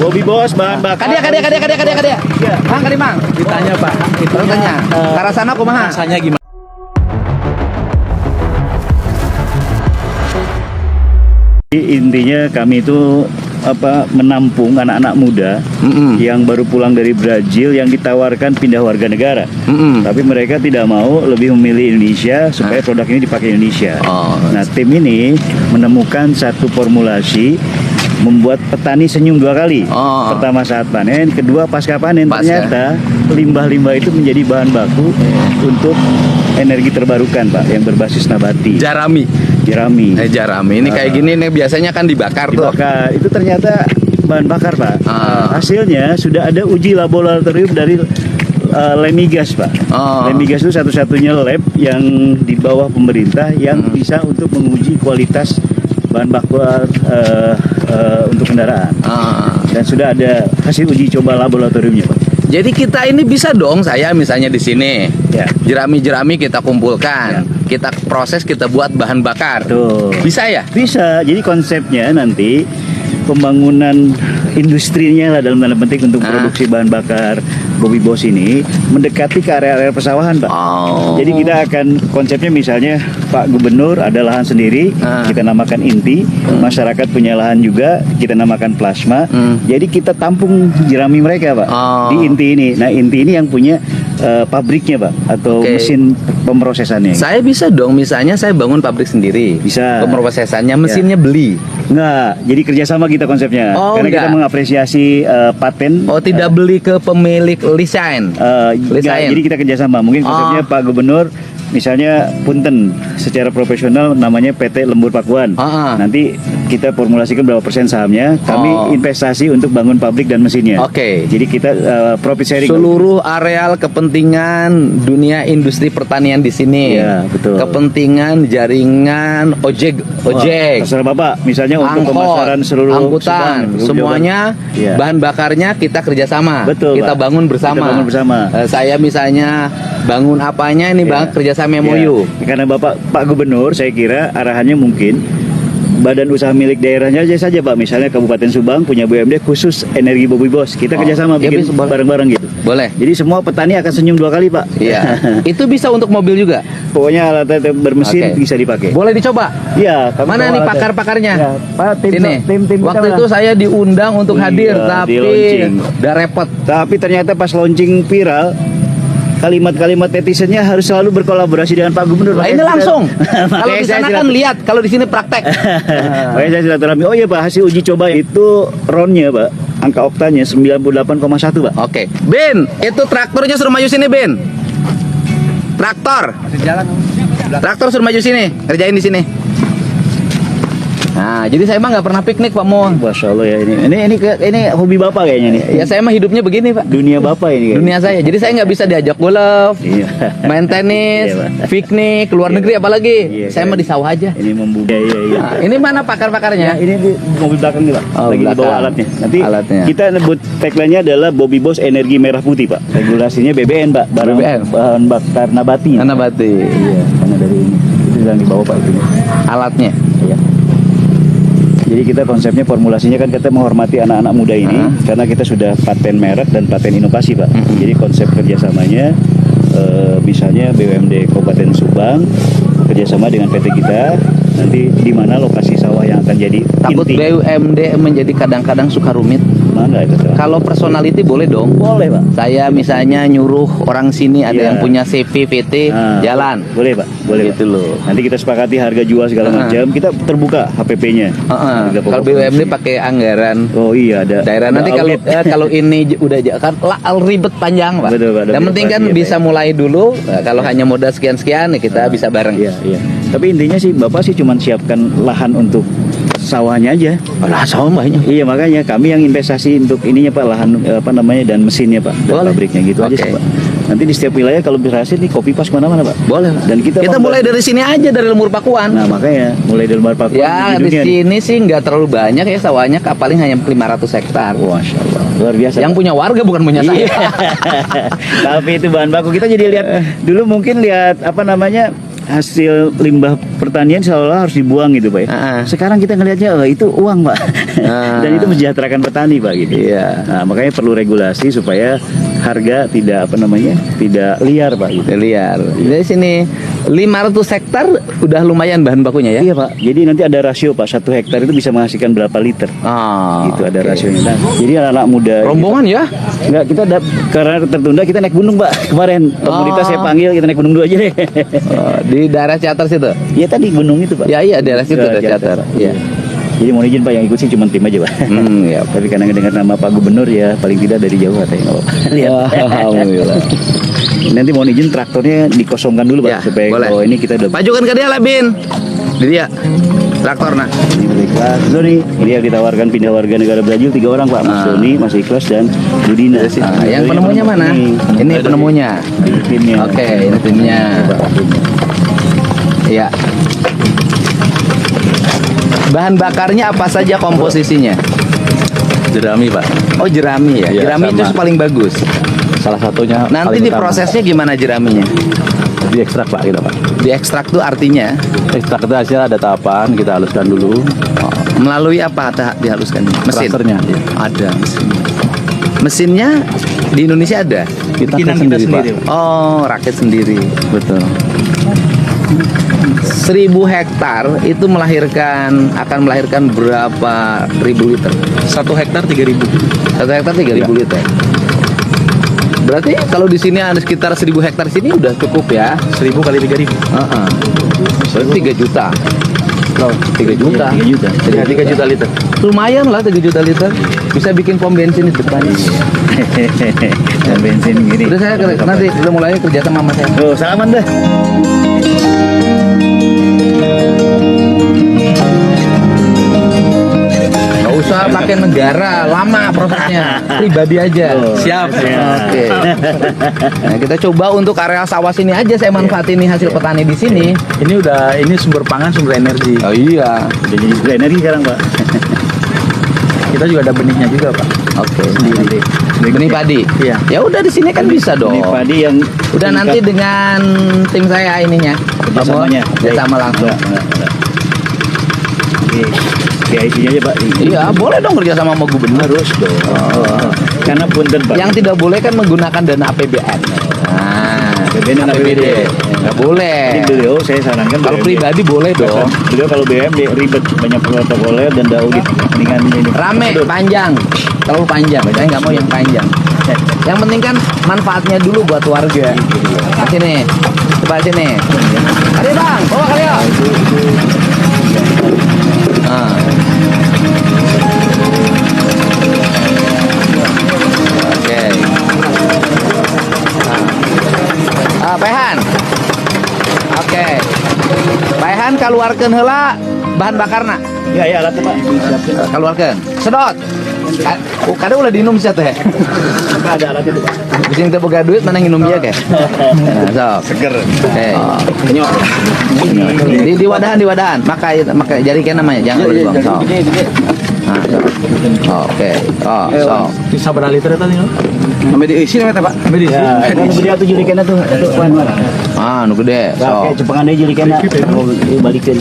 Bobby Bos bahan bakar. Kadia. Iya. Mang, kadi Mang. Ditanya Pak. Terus tanya. Karasana kumaha? Rasanya gimana? Intinya kami itu menampung anak-anak muda yang baru pulang dari Brazil yang ditawarkan pindah warga negara. Tapi mereka tidak mau, lebih memilih Indonesia supaya produk ini dipakai Indonesia. Nah, tim ini menemukan satu formulasi membuat petani senyum 2 kali. Pertama saat panen, kedua pasca panen. Ternyata limbah-limbah itu menjadi bahan baku untuk energi terbarukan, Pak, yang berbasis nabati. Jerami. Ini kayak gini nih biasanya kan dibakar tuh. Dibakar. Itu ternyata bahan bakar, Pak. Hasilnya sudah ada uji laboratorium dari Lemigas, Pak. Lemigas itu satu-satunya lab yang di bawah pemerintah yang bisa untuk menguji kualitas bahan bakar untuk kendaraan. Dan sudah ada hasil uji coba laboratoriumnya, Pak. Jadi kita ini bisa dong, saya misalnya di sini, Ya. jerami kita kumpulkan, kita proses, kita buat bahan bakar. Tuh. Bisa ya? Bisa. Jadi konsepnya nanti pembangunan industrinya lah dalam tanda petik untuk produksi bahan bakar Bobby Bos ini mendekati ke area-area persawahan, Pak. Jadi kita akan konsepnya misalnya Pak Gubernur ada lahan sendiri, kita namakan inti, masyarakat punya lahan juga, kita namakan plasma. Jadi kita tampung jerami mereka, Pak, di inti ini. Nah, inti ini yang punya pabriknya, Pak, atau mesin pemrosesannya. Saya bisa dong, misalnya saya bangun pabrik sendiri. Bisa. Pemrosesannya, mesinnya beli. Enggak, jadi kerjasama kita konsepnya. Karena kita mengapresiasi paten. Tidak beli ke pemilik lisain. Enggak, jadi kita kerjasama. Mungkin konsepnya Pak Gubernur, misalnya Punten, secara profesional namanya PT Lembur Pakuan. Nanti kita formulasikan berapa persen sahamnya. Kami investasi untuk bangun pabrik dan mesinnya. Jadi kita profit sharing. Seluruh areal kepentingan dunia industri pertanian di sini. Iya, betul. Kepentingan jaringan ojek. Terserah Bapak, misalnya untuk pemasaran seluruh angkutan, Subang, semuanya Iya. bahan bakarnya kita kerjasama. Betul, kita Pak. bangun bersama. Kita bangun bersama. Saya misalnya bangun apanya ini bang kerjasama MOU. Karena Pak Gubernur, saya kira arahannya mungkin badan usaha milik daerahnya aja saja, Pak. Misalnya Kabupaten Subang punya BUMD khusus energi Bobby Bos. Kita kerjasama bikin bareng-bareng gitu. Boleh. Jadi semua petani akan senyum 2 kali, Pak. Iya. Itu bisa untuk mobil juga. Pokoknya alat bermesin bisa dipakai. Boleh dicoba. Iya. Mana nih pakar-pakarnya? Ya, Pak, tim Waktu itu saya diundang untuk hadir, di tapi launching. udah repot. Tapi ternyata pas launching viral, kalimat-kalimat netizennya harus selalu berkolaborasi dengan Pak Gubernur. Nah, ini langsung. Kalau Makanya di saya sana kan lihat, kalau di sini praktek. Makanya saya silaturahmi. Oh iya, Pak, hasil uji coba itu RON-nya, Pak, angka oktanya 98,1, Pak. Oke. Ben, itu traktornya suruh maju sini, Ben. Traktor. Traktor suruh maju sini, kerjain di sini. Nah, jadi saya mah nggak pernah piknik, Pak Mo. Masya Allah ya, ini hobi Bapak kayaknya nih. Ya saya mah hidupnya begini, Pak. Dunia Bapak ini kayaknya. Dunia saya. Jadi saya nggak bisa diajak golf, Iya. main tenis, Iya, Pak. piknik, keluar negeri apalagi. Iya, Saya mah di sawah aja. Ini membudaya. Iya. Nah, ini mana pakar-pakarnya? Ini di mobil belakang nih, Pak. Lagi di bawah belakang. alatnya. Nanti Alatnya. kita sebut tagline-nya adalah Bobby Bos Energi Merah Putih, Pak. Regulasinya BBN, Pak. BBN. Bahan bakar nabati. Nabati. Iya, karena dari ini. Itu yang di bawah, Pak. Ini. Alatnya. Iya. Jadi kita konsepnya formulasinya kan kita menghormati anak-anak muda ini karena kita sudah paten merek dan paten inovasi, Pak. Jadi konsep kerjasamanya misalnya BUMD Kabupaten Subang kerjasama dengan PT kita, nanti di mana lokasi sawah yang akan jadi Takut inti. BUMD menjadi kadang-kadang suka rumit. Mana itu, Pak? Kalau personality boleh dong. Boleh, Pak. Saya misalnya nyuruh orang sini ada Iya. yang punya CV, VT, jalan. Boleh, Pak. Boleh, Gitu Pak. loh. Nanti kita sepakati harga jual segala macam. Kita terbuka HPP-nya. Harga Kalau pokok BUMD produksi. pakai anggaran Oh iya, ada. daerah. ada Nanti kalau outlet. kalau ini udah kan ribet panjang, Pak. Betul, Pak. Ada Yang penting kan birokrasi, bisa ya, Pak. mulai dulu. Nah, kalau hanya modal sekian-sekian ya kita bisa bareng. Iya, iya. Tapi intinya sih Bapak sih cuma siapkan lahan untuk sawahnya aja. Lah, sawah banyak. Iya, makanya kami yang investasi untuk ininya, Pak, lahan dan mesinnya, Pak, dan Boleh. pabriknya gitu aja sih, Oke. Pak. Nanti di setiap wilayah kalau berhasil nih kopi pas mana-mana, Pak. Boleh, Pak. Dan kita mulai dari sini aja, dari Lemur Pakuan. Nah, makanya mulai dari Lembar Pakuan Ya, di dunia nih. sini sih nggak terlalu banyak ya sawahnya, paling hanya 500 hektar. Masya Allah, luar biasa. Yang Pak. punya warga bukan punya saya. Iya. Tapi itu bahan baku kita jadi lihat dulu mungkin lihat hasil limbah pertanian seolah harus dibuang gitu Pak ya. Sekarang kita ngelihatnya itu uang Pak. Dan itu mensejahterakan petani Pak gitu. Iya. Nah, makanya perlu regulasi supaya harga tidak tidak liar Pak gitu. Liar. Dari sini 500 hektar udah lumayan bahan bakunya ya? Iya Pak. Jadi nanti ada rasio Pak, 1 hektar itu bisa menghasilkan berapa liter. Oh, Gitu ada rasionya. Nah, jadi anak-anak muda. rombongan ya? Enggak, kita karena tertunda kita naik gunung Pak. Kemarin komunitas saya panggil kita naik gunung dulu aja deh. Di daerah Ciater situ? Iya tadi gunung itu Pak. Ya iya daerah situ, daerah Ciater. Iya. Jadi mohon izin Pak, yang ikut sih cuma tim aja Pak. Ya. Tapi karena dengar nama Pak Gubernur ya paling tidak dari jauh katanya. Lihat. Alhamdulillah. Nanti mohon izin traktornya dikosongkan dulu Pak Ya, supaya boleh. kalau ini kita udah Majukan ke dia lah Bin. Di dia. Traktor nah. ini ikhlas. Doni, ini yang ditawarkan pindah warga negara Brazil 3 orang Pak, Mas Doni, Mas Ikhlas dan Budina. Yang penemunya mana? Ini penemunya. Ini timnya. Oke, ini timnya. Iya. Bahan bakarnya apa saja komposisinya? Jerami Pak, Oh, jerami ya. Iya, Jerami itu sama. paling bagus. salah satunya. Nanti paling utama. diprosesnya gimana jeraminya? Diekstrak Pak kita Pak. Diekstrak tuh artinya Ekstrak itu hasilnya ada tahapan, kita haluskan dulu. melalui apa dihaluskan? Mesin. Plasternya, iya. Ada mesin. Mesinnya di Indonesia ada. Kita Bikinan kita sendiri, sendiri, Pak. Oh, rakit sendiri. Betul. 1000 hektar itu akan melahirkan berapa ribu liter? 1 hektar 3.000. 1 hektar 3.000 liter. Berarti kalau di sini ada sekitar 1000 hektar sini udah cukup ya? 1.000 kali 3.000. Berarti 3 juta. 3 juta. 3 juta. Jadi 3 juta liter. Lumayan lah 3 juta liter. Bisa bikin pom bensin di depan. Dan bensin gini. Udah saya nanti udah mulai kerja sama Mas saya. Oh, salaman dah. Gak usah pakai negara, lama prosesnya. Pribadi aja. Siap. Oke. Nah, kita coba untuk area sawah sini aja saya manfaatin nih hasil petani di sini. Ini sumber pangan, sumber energi. Oh iya. Udah jadi sumber energi sekarang Pak. Kita juga ada benihnya juga Pak. Oke. Sendiri. Benih padi. Iya. Ya udah di sini kan bisa dong. Ini padi yang Udah nanti dengan tim saya ininya. kerjasamanya. Kerjasama langsung. Enggak. Di IC-nya aja Pak. Iya, boleh dong kerja sama gubernur. Harus dong. Karena punten Pak. Yang tidak boleh kan menggunakan dana APBN. Nah, APBN dan APBD. Nggak boleh. Jadi beliau saya sarankan Kalau BMD. pribadi boleh dong. Beliau kalau BMD ribet banyak protokoler dan audit mendingan ini. Rame, panjang. Terlalu panjang. Saya nggak mau yang panjang. Yang penting kan manfaatnya dulu buat warga. Nah, sini. Coba sini. Mari Bang, bawa kali ya. Ah. Oke. Pehan. Oke. Pehan kaluarkeun heula bahan bakarna. Ya ya alatnya Pak. Keluarkan. Sedot. Kadang udah diinum sih teh. Ada alat itu Pak. Di sini teh boga duit mana nginum dia ke? Nah, sok. Seger. Oke. Nyok. Di wadahan. Maka jadi kan namanya jangan dibuang. Sok. Nah, sok. Oke. Oh, sok. Bisa berapa liter tadi? Sampai diisi namanya Pak. Sampai di Ya, kan beli atuh julikena tuh. Atuh wan. Ah, nu gede. Oke, Sok. cepengan deui julikena. Mau balikeun.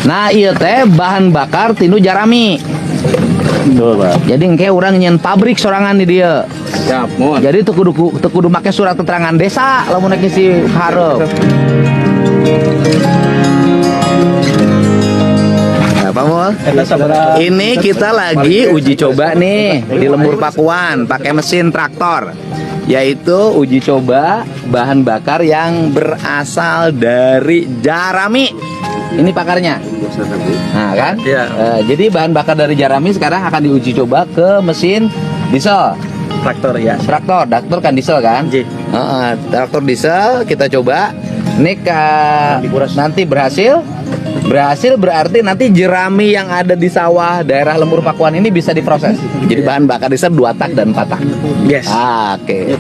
Nah, ieu teh bahan bakar tinu jarami. Tuh Pak. Jadi engke urang nyen pabrik sorangan di dia. Siap, mohon. Jadi teu kudu make surat keterangan desa lamun nek si hareup. Apa Mul? Ini kita lagi uji coba nih di Lembur Pakuan pakai mesin traktor. Yaitu uji coba bahan bakar yang berasal dari jarami. Ini pakarnya. Nah kan? Iya. Jadi bahan bakar dari jarami sekarang akan diuji coba ke mesin diesel. Traktor ya. Traktor kan diesel kan? Ji. Traktor diesel kita coba. Ini nanti berhasil berarti nanti jerami yang ada di sawah daerah Lembur Pakuan ini bisa diproses. Jadi bahan bakar diesel 2 tak dan 4 tak. Yes. Oke.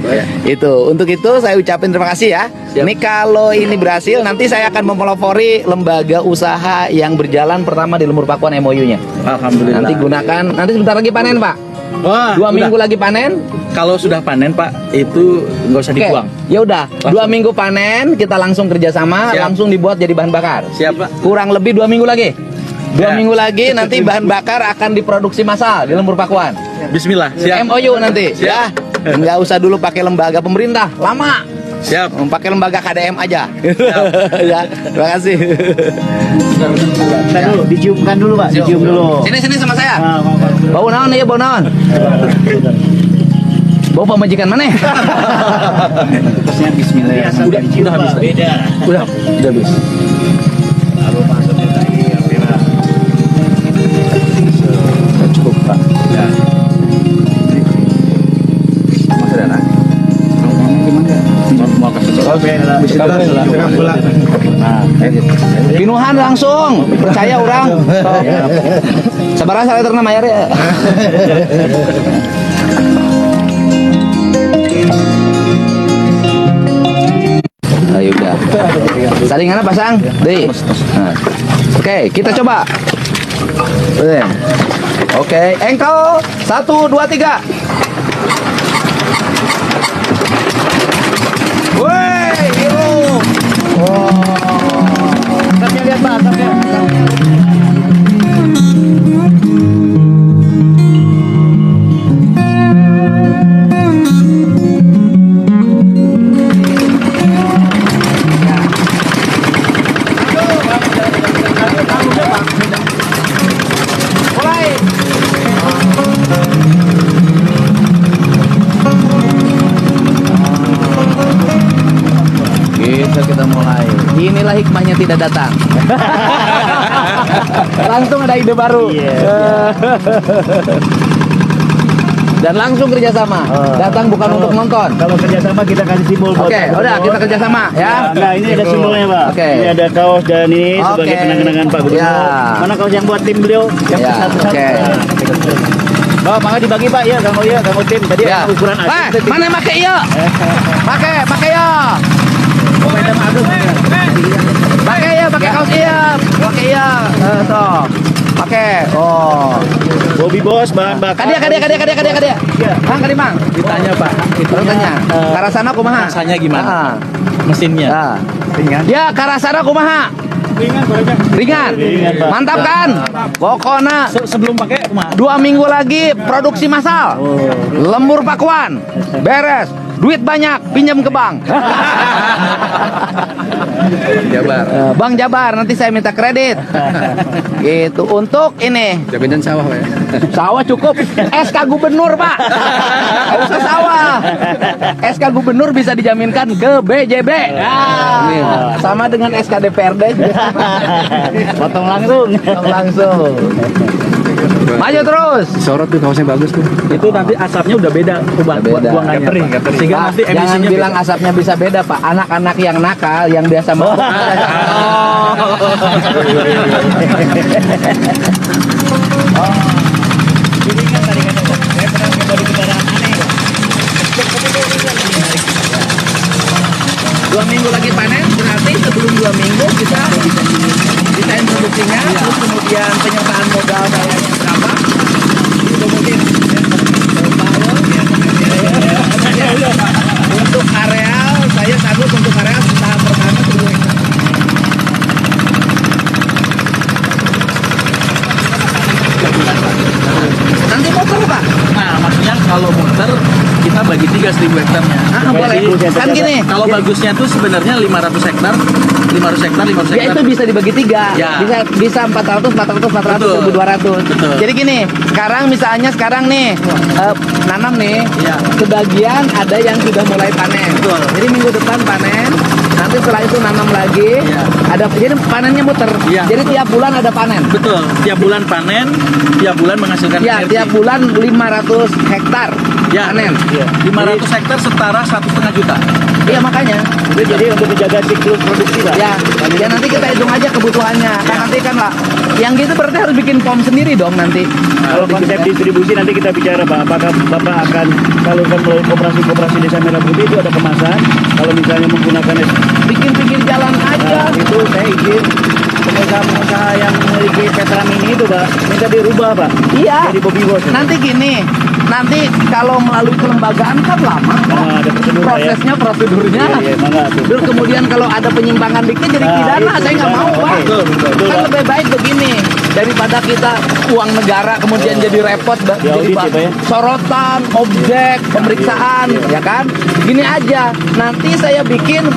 Itu untuk itu saya ucapin terima kasih ya. Ini kalau ini berhasil nanti saya akan mempelopori lembaga usaha yang berjalan pertama di Lembur Pakuan MOU-nya. Alhamdulillah. Nanti gunakan nanti sebentar lagi panen, Pak. Wah, 2 minggu lagi panen. Kalau sudah panen Pak, itu nggak usah Oke, dibuang. ya udah. 2 minggu panen, kita langsung kerjasama, Siap. langsung dibuat jadi bahan bakar. Siap Pak. Kurang lebih 2 minggu lagi. 2 Ya. minggu lagi nanti bahan bakar akan diproduksi massal di Lembur Pakuan. Bismillah. Siap. MOU nanti, Siap. ya. Nggak usah dulu pakai lembaga pemerintah, lama. Siap. Pakai lembaga KDM aja. Ya, terima kasih. Kita dulu, diciumkan dulu Pak, dicium dulu. Sini sama saya. Nah, Bau naon ya, bau naon? Bau pemajikan mana? Terusnya bismillahirrahmanirrahim. Udah habis. Beda. Udah habis. Aroma asapnya tadi hampir. Cukup Pak. Ya. Masih ada anak. Mau kasih coba. Nah, Pinuhan langsung, percaya orang. Sabar saya terna mayar ya. Ayo udah. Saringannya pasang, deh. Nah. Oke, kita coba. Oke, engkau 1, 2, 3. Woi, biru. asapnya lihat Pak, asapnya. Mulai. Kita mulai. Inilah hikmahnya tidak datang. Langsung ada ide baru. Dan langsung kerjasama. Datang bukan untuk nonton. Kalau kerjasama kita kasih simbol. Oke, udah kita kerjasama ya. Nah, ini ada simbolnya Pak. Oke. Ini ada kaos dan ini sebagai Oke. kenang-kenangan Pak Gubernur. Ya. Mana kaos yang buat tim beliau? Yang Ya, satu-satu. oke. Bawa mangga dibagi Pak ya, kamu tim. Tadi Ya. ada ukuran aja. Mana make iya? Pakai ya. Pakai ya, pakai kaos iya. Pakai ya. Tuh. Pakai. Oh. Bobby Bos bahan bakar. Kadia. Iya. Mang Mang. Ditanya Pak. Terus tanya. Karasana kumaha? Rasanya gimana? Ah. Mesinnya. Ah. Ringan. Ya, karasana kumaha? Ringan Pak. Ringan. Pak. Mantap kan? Pokoknya Sebelum pakai kumaha? 2 minggu lagi produksi massal. Lembur Pakuan. Beres. Duit banyak, pinjam ke bank. Jabar. Bang Jabar, nanti saya minta kredit. Gitu untuk ini. Jaminan sawah ya. Sawah cukup. SK Gubernur, Pak. Nggak usah sawah. SK Gubernur bisa dijaminkan ke BJB. Nah, sama dengan SK DPRD. Potong langsung. Langsung. Maju terus. Sorot tuh kaosnya bagus tuh. Itu nanti asapnya udah beda Beda. buangannya. Nggak kering. Sehingga Pak, nanti jangan emisinya bilang asapnya bisa beda, Pak. Anak-anak yang nakal yang biasa mau. Ini kan tadi kata Pak, saya pernah coba di kendaraan aneh. 2 minggu lagi panen, berarti sebelum 2 minggu kita desain produksinya, terus kemudian penyertaan modal kayaknya berapa, itu mungkin untuk areal, saya sanggup untuk areal tahap pertama 10 hektar. Nanti motor Pak? Nah, maksudnya kalau muter kita bagi 3 1.000 hektarnya. Boleh. Kan gini, Kalau bagusnya tuh sebenarnya 500 hektar, 500 hektar, 500 ya hektar. itu bisa dibagi 3. Ya. Bisa 400, 400, Betul. 1.200. Betul. Jadi gini, sekarang nih nanam nih. Iya. Sebagian ada yang sudah mulai panen. Betul. Jadi minggu depan panen, nanti setelah itu nanam lagi. Iya. Jadi panennya muter. Iya. Jadi tiap bulan ada panen. Betul. Tiap bulan panen, tiap bulan menghasilkan Ya, energi. tiap bulan 500 hektar Ya. panen. 500 hektar setara 1,5 juta. Iya makanya. Itu jadi untuk menjaga siklus produksi Pak. Ya, ya nanti kita hitung aja kebutuhannya. Kan nanti kan lah, yang gitu berarti harus bikin pom sendiri dong nanti. Kalau konsep distribusi nanti kita bicara Pak, apakah Bapak akan salurkan melalui koperasi Desa Merah Putih itu ada kemasan. Kalau misalnya menggunakan Bikin pinggir jalan aja. itu saya izin pengusaha yang memiliki Petra Mini itu Pak minta dirubah Pak. Iya. Jadi Bobby Bos. Nanti gini, nanti kalau melalui kelembagaan kan lama. Ada prosedur, Prosesnya, prosedurnya. Iya, mangga tuh. Terus kemudian kalau ada penyimpangan dikit jadi Nah, pidana, itu, saya nggak nah, mau, oke. Pak. Betul, Kan Pak. lebih baik begini daripada kita uang negara kemudian jadi repot, jadi audit ya, Pak, ya? sorotan, objek, pemeriksaan, ya kan? Gini aja, nanti saya bikin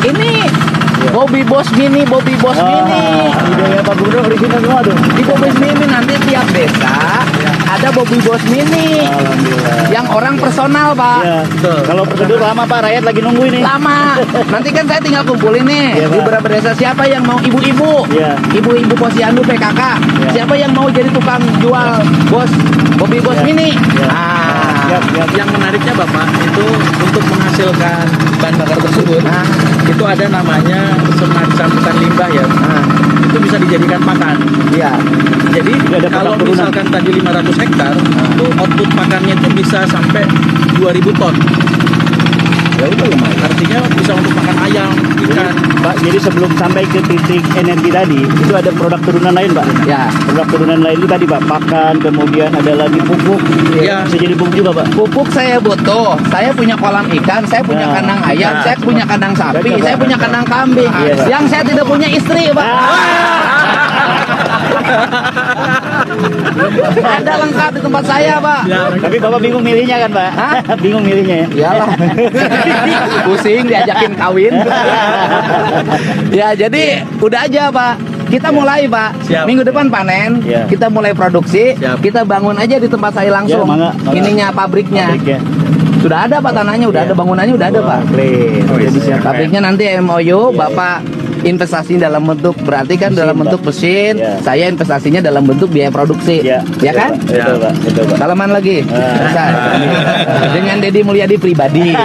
ini Bobby Boss Mini, Bobby Boss Mini. Ide Pak Gubernur original semua tuh. Di Bobby Boss Mini nanti tiap desa ada Bobby Boss Mini Alhamdulillah. yang orang personal, Pak. Ya. Kalau prosedur lama Pak, rakyat lagi nunggu ini. Lama. Nanti kan saya tinggal kumpulin nih Iya, di Pak. beberapa desa, siapa yang mau ibu-ibu, Iya. ibu-ibu posyandu PKK, siapa yang mau jadi tukang jual Bobby Boss Iya. Mini. Iya. Nah, Yang menariknya Bapak itu untuk menghasilkan bahan bakar tersebut Nah. itu ada namanya semacam hutan limbah ya. nah, Itu bisa dijadikan pakan. iya. Jadi Tidak ada kalau produk turunan. misalkan tadi 500 hektar itu output pakannya itu bisa sampai 2000 ton. Ya udah lumayan. Artinya bisa untuk makan ayam, ikan. Pak, jadi sebelum sampai ke titik energi tadi, itu ada produk turunan lain, Pak. Ya. Produk turunan lain itu tadi, Pak, pakan, kemudian ada lagi pupuk. Iya. Bisa jadi pupuk juga, Pak. Pupuk saya butuh. Saya punya kolam ikan, saya punya Nah, kandang ayam, nah. saya punya kandang sapi, Betul, saya Pak. punya kandang kambing. Iya, Pak. Yang saya tidak punya istri, Pak. Ada lengkap di tempat saya, Pak. Tapi Bapak bingung milihnya kan, Pak? Hah? Bingung milihnya ya? Iyalah. Pusing diajakin kawin. Ya, jadi udah aja, Pak. Kita mulai, Pak. Siap. Minggu depan panen, Ya. kita mulai produksi, Siap. kita bangun aja di tempat saya langsung. Ya, mangga. Ininya pabriknya. Pabriknya. Sudah ada, Pak, tanahnya, udah Ya. ada bangunannya, udah ada, Pak. Clean. Jadi siap. Pabriknya nanti MOU, Bapak investasi dalam bentuk, berarti kan Mesin, dalam Pak. bentuk mesin, Ya. saya investasinya dalam bentuk biaya produksi. Ya, Ya kan? Pak. Betul, Pak. Betul, Pak. Salaman lagi. Selesai. Dengan Deddy Mulyadi pribadi.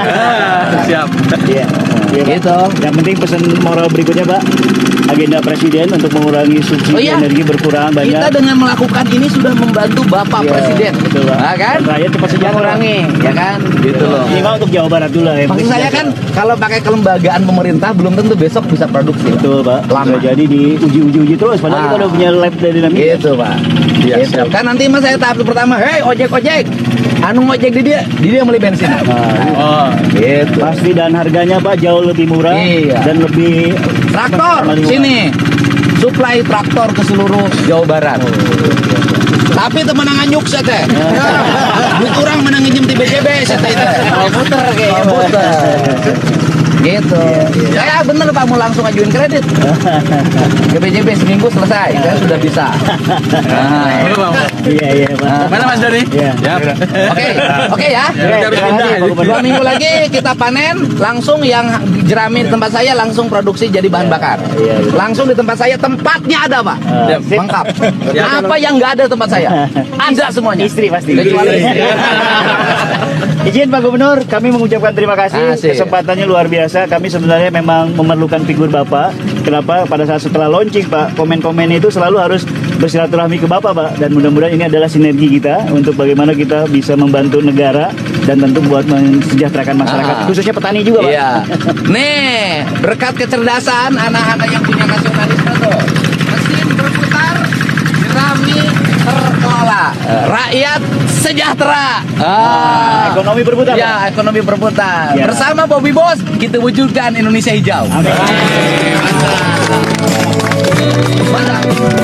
Siap. Iya. Iya, Pak. Gitu. Yang penting pesan moral berikutnya, Pak. Agenda Presiden untuk mengurangi subsidi Oh, iya. energi berkurang banyak. Kita dengan melakukan ini sudah membantu Bapak Iya, Presiden. betul, Pak. Ya kan? Dan rakyat cepat sejahtera. Mengurangi, ya kan? Gitu loh. Minimal untuk Jawa Barat dulu lah ya. Maksud saya kan kalau pakai kelembagaan pemerintah belum tentu besok bisa produksi. Pak. Betul, Pak. Lama. Bisa jadi diuji terus. Padahal Ah. kita udah punya lab dari Namibia. Gitu, Pak. Iya, Gitu. siap. Kan nanti mas saya tahap pertama, hei ojek, anu ngojek di dia beli bensin. Nah, Oh, Gitu. pasti dan harganya Pak jauh lebih murah Iya. dan lebih Traktor sama lingkungan. sini, suplai traktor ke seluruh Jawa Barat. Tapi temenangan nyuk saya teh. Butuh orang menang nginjem di BCB saya teh. Muter kayaknya. Muter. Gitu. Saya bener Pak mau langsung ajuin kredit. Ke BCB seminggu selesai. Saya sudah bisa. Nah. Boleh, Bang. Iya, iya, Pak. Mana Mas Doni? Iya. Oke, oke ya. Ya, udah harus pindah. Pak Gubernur. 2 minggu lagi kita panen, langsung yang jerami di tempat saya langsung produksi jadi bahan bakar. Iya, iya. Langsung di tempat saya tempatnya ada, Pak. Ah, sip. Lengkap. Ya. Apa yang nggak ada di tempat saya? Ada semuanya. Istri pasti. Kecuali istri. Izin Pak Gubernur, kami mengucapkan terima kasih. Asik. Kesempatannya luar biasa. Kami sebenarnya memang memerlukan figur Bapak. Kenapa? Pada saat setelah launching Pak, komen-komen itu selalu harus bersilaturahmi ke Bapak Pak. Dan mudah-mudahan ini adalah sinergi kita untuk bagaimana kita bisa membantu negara dan tentu buat mensejahterakan masyarakat, Ah. khususnya petani juga Pak. Iya. Nih, berkat kecerdasan anak-anak yang punya nasionalisme tuh. Mesin berputar, jerami terkelola. Rakyat sejahtera. Ekonomi berputar, Pak. Ya, ekonomi berputar. Ya. Bersama Bobby Boss, kita wujudkan Indonesia hijau. Amin. Mantap.